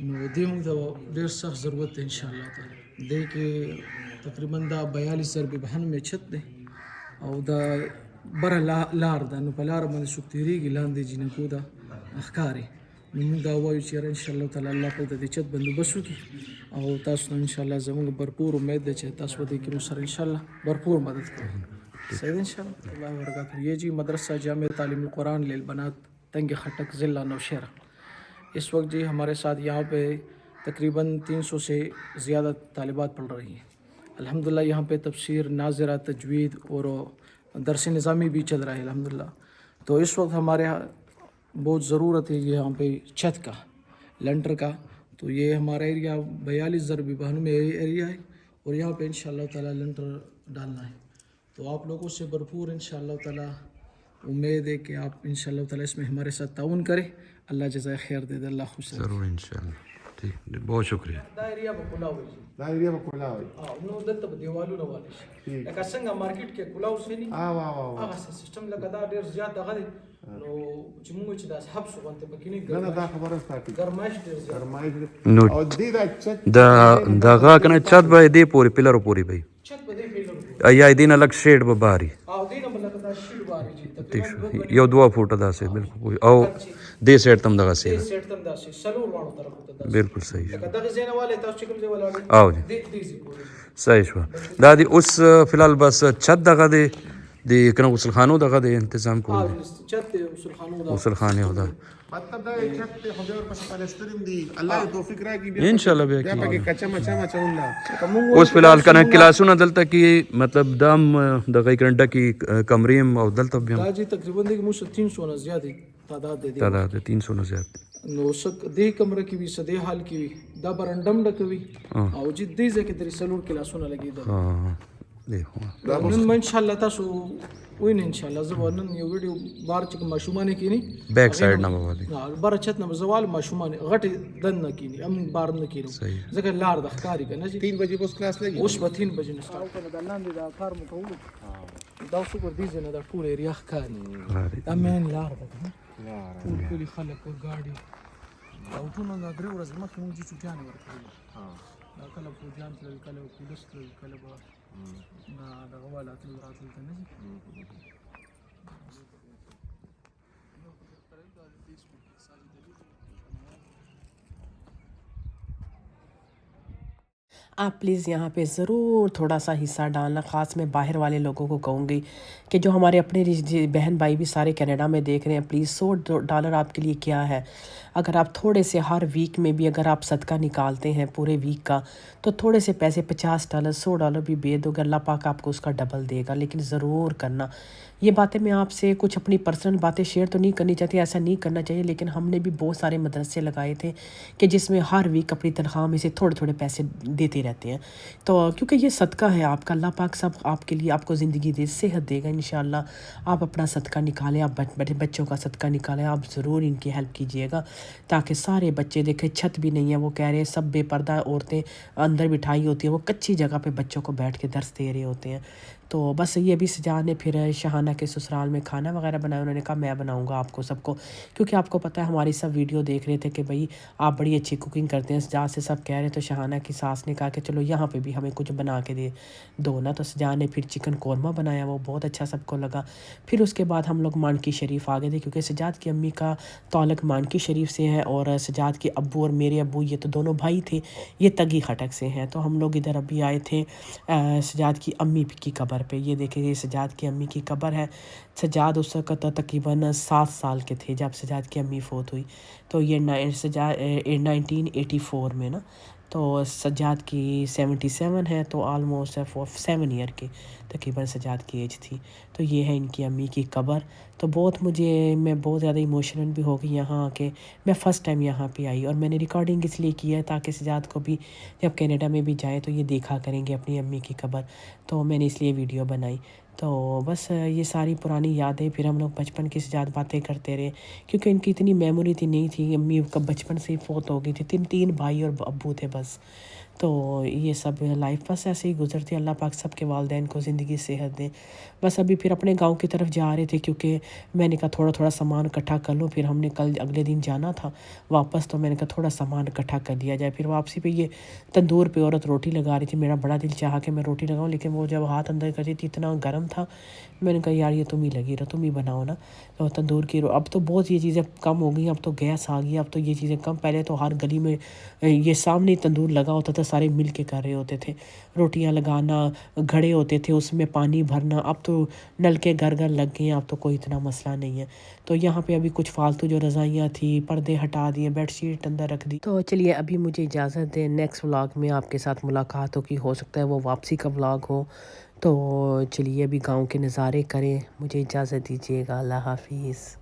نو دې موږ ته ډېر سخت ضرورت دی انشاءالله تعالی. دې کې تقریبا دا 42 ضرب بهن مې چت دی او دا بره لار ده، نو په لاره باندې څوک تېرېږي لاندې جینکو ده ښکاري موږ دا وایو چې ان شاء الله تعالی الله په د دې چت بندوبست وکړي او تاسو ان شاء الله زموږ بھرپور امید ده چې تاسو دې کې سره ان شاء الله بھرپور مدد کوي. صحیح ان شاء اللہ وبرکاتہ. یہ جی مدرسہ جامع تعلیم القرآن للبنات تنگ خٹک ضلع نوشہرہ. اس وقت جی ہمارے ساتھ یہاں پہ تقریباً 300 سے زیادہ طالبات پڑھ رہی ہیں. الحمدللہ یہاں پہ تفسیر ناظرہ تجوید اور درس نظامی بھی چل رہا ہے الحمدللہ. تو اس وقت ہمارے یہاں بہت ضرورت ہے یہاں پہ چھت کا لنٹر کا. تو یہ ہمارا ایریا 42 ضرب 92 ایریا ہے اور یہاں پہ انشاءاللہ تعالی لنٹر ڈالنا ہے. تو آپ لوگوں سے بھرپور انشاءاللہ تعالی امید ہے کہ آپ انشاءاللہ تعالی اس میں ہمارے ساتھ تعاون کریں. اللہ جزائے خیر دے دے. اللہ خوش رکھے. ضرور انشاءاللہ. ٹھیک بہت شکریہ. دا ایریا په کلاو وي. دا ایریا په کلاو وي. نو دلته په دیوالونه والي شي لکه څنګه مارکیټ کې کلاو سني هغه سیستم لکه دا ډېر زیات دغه دی نو چې موږ چې دا حبس غونته پکې نه نه دا خبره ستاسو ګرمایش ډېر زیات نو او دې دا چت دا دغه کنه چت به دې پوری پلر پوری بھائی چت په دې فیلر یا دین الگ شیډ به باری او دې نه بل دا شیډ واري چې تقریبا یو 2 فوټه داسې بالکل او دې سیټ تم دغه سي سیټ تم داسې سلور وانو طرف ته بالکل صحیح لکه دغه زینه والے تاسو چې کوم ځای ولاړ او جی دې دې پوری صحیح شو. دا دی اوس فی الحال بس چھت دغه دی د کنه غسل خانو دغه دی تنظیم کول چت غسل خانو دا غسل خانه او دا مطلب دا چت ته خو ډېر په پالستریم دی. الله دې توفیق راکړي بیا ان شاء الله بیا بیا پکې کچا مچا مچاوندا. اوس فی الحال کنه کلاسونه دلته کی مطلب دام دغه کرنټه کی کمریم او دلته بیا دا جی تقریبا دغه مو 300 نه زیات تعداد دی تعداد 300 نه زیات نو سک دې کمره کې وي سدې حال کې وي دا برندم ډکوي او چې دې ځکه درې سلور کلاسونه لګیدل. ها دیکھو نن ان شاء الله تاسو وین ان شاء الله زبر نن یو ویډیو بار چې ماشومان کینی بیک سایډ نه والی بار چت نه زوال ماشومان غټ دن نه کینی ام بار نه کینو ځکه لار د ښکاری کنه چې 3 بجې پوس کلاس لګي اوس به 3 بجې نه سٹارټ کنه د لاندې دا کار مو کوو دا څو پر دې نه دا ټول ایریا ښکاری دا مین لار ده ټول کلی خلک او ګاډي او ټول نن درې ورځې مخکې موږ چې چټیان ورکړي دا کله پروګرام تل کله پولیس تل کله به دا دغه والا تل راتل ته نه آپ پلیز یہاں پہ ضرور تھوڑا سا حصہ ڈالنا. خاص میں باہر والے لوگوں کو کہوں گی کہ جو ہمارے اپنے بہن بھائی بھی سارے کینیڈا میں دیکھ رہے ہیں پلیز $100 آپ کے لیے کیا ہے. اگر آپ تھوڑے سے ہر ویک میں بھی اگر آپ صدقہ نکالتے ہیں پورے ویک کا تو تھوڑے سے پیسے $50 $100 بھی دے دو گے اللہ پاک آپ کو اس کا ڈبل دے گا. لیکن ضرور کرنا. یہ باتیں میں آپ سے کچھ اپنی پرسنل باتیں شیئر تو نہیں کرنی چاہتی, ایسا نہیں کرنا چاہیے, لیکن ہم نے بھی بہت سارے مدرسے لگائے تھے کہ جس میں ہر ویک اپنی تنخواہ میں سے تھوڑے تھوڑے پیسے دیتے رہتے ہیں. تو کیونکہ یہ صدقہ ہے آپ کا, اللہ پاک سب آپ کے لیے آپ کو زندگی دے, صحت دے گا انشاءاللہ. آپ اپنا صدقہ نکالیں, آپ بڑے بچوں کا صدقہ نکالیں, آپ ضرور ان کی ہیلپ کیجیے گا تاکہ سارے بچے دیکھیں چھت بھی نہیں ہے, وہ کہہ رہے ہیں سب بے پردہ عورتیں اندر بٹھائی ہوتی ہیں, وہ کچی جگہ پہ بچوں کو بیٹھ کے درس دے رہے ہوتے ہیں. تو بس یہ بھی سجاد نے پھر شہانہ کے سسرال میں کھانا وغیرہ بنایا, انہوں نے کہا میں بناؤں گا آپ کو سب کو, کیونکہ آپ کو پتہ ہے ہماری سب ویڈیو دیکھ رہے تھے کہ بھئی آپ بڑی اچھی کوکنگ کرتے ہیں, سجاد سے سب کہہ رہے. تو شہانہ کی ساس نے کہا کہ چلو یہاں پہ بھی ہمیں کچھ بنا کے دے دو نا. تو سجاد نے پھر چکن قورمہ بنایا, وہ بہت اچھا سب کو لگا. پھر اس کے بعد ہم لوگ مانکی شریف آ گئے تھے, کیونکہ سجاد کی امی کا تعلق مانکی شریف سے ہے اور سجاد کے ابو اور میرے ابو یہ تو دونوں بھائی تھے, یہ تگی خٹک سے ہیں. تو ہم لوگ ادھر ابھی آئے تھے سجاد کی امی کی قبر پہ. یہ دیکھیں یہ سجاد کی امی کی قبر ہے. سجاد اس وقت تقریباً 7 سال کے تھے جب سجاد کی امی فوت ہوئی. تو یہ 1984 میں نا, تو سجاد کی 77 ہے, تو آلموسٹ 7 ایئر کے تقریباً سجاد کی ایج تھی. تو یہ ہے ان کی امی کی قبر. تو میں بہت زیادہ ایموشنل بھی ہو گئی یہاں آ کے. میں فرسٹ ٹائم یہاں پہ آئی اور میں نے ریکارڈنگ اس لیے کی ہے تاکہ سجاد کو بھی جب کینیڈا میں بھی جائے تو یہ دیکھا کریں گے اپنی امی کی قبر. تو میں نے اس لیے ویڈیو بنائی. تو بس یہ ساری پرانی یادیں, پھر ہم لوگ بچپن کی سجاد باتیں کرتے رہے, کیونکہ ان کی اتنی میموری تھی نہیں تھی, امی کا بچپن سے ہی فوت ہو گئی تھی. 3 بھائی اور ابو تھے بس. تو یہ سب لائف بس ایسے ہی گزرتی ہے. اللہ پاک سب کے والدین کو زندگی صحت دیں. بس ابھی پھر اپنے گاؤں کی طرف جا رہے تھے کیونکہ میں نے کہا تھوڑا تھوڑا سامان اکٹھا کر لوں. پھر ہم نے کل اگلے دن جانا تھا واپس, تو میں نے کہا تھوڑا سامان اکٹھا کر لیا جائے. پھر واپسی پہ یہ تندور پہ عورت روٹی لگا رہی تھی. میرا بڑا دل چاہا کہ میں روٹی لگاؤں, لیکن وہ جب ہاتھ اندر کر رہی تھی اتنا گرم تھا. میں نے کہا یار یہ تم ہی لگی رہو, تم ہی بناؤ نا. تو تندور کی اب تو بہت یہ چیزیں کم ہو گئی ہیں, اب تو گیس آ گئی, اب تو یہ چیزیں کم. پہلے تو ہر گلی میں یہ سامنے تندور لگا ہوتا تھا, سارے مل کے کر رہے ہوتے تھے. روٹیاں لگانا, گھڑے ہوتے تھے اس میں پانی بھرنا. اب تو نل کے گھر گھر لگ گئے ہیں, اب تو کوئی اتنا مسئلہ نہیں ہے. تو یہاں پہ ابھی کچھ فالتو جو رضائیاں تھیں پردے ہٹا دیے, بیڈ شیٹ اندر رکھ دی. تو چلیے ابھی مجھے اجازت دیں, نیکسٹ ولاگ میں آپ کے ساتھ ملاقات ہو, کی ہو سکتا ہے وہ واپسی کا ولاگ ہو. تو چلیے ابھی گاؤں کے نظارے کریں. مجھے اجازت دیجیے گا. اللہ حافظ.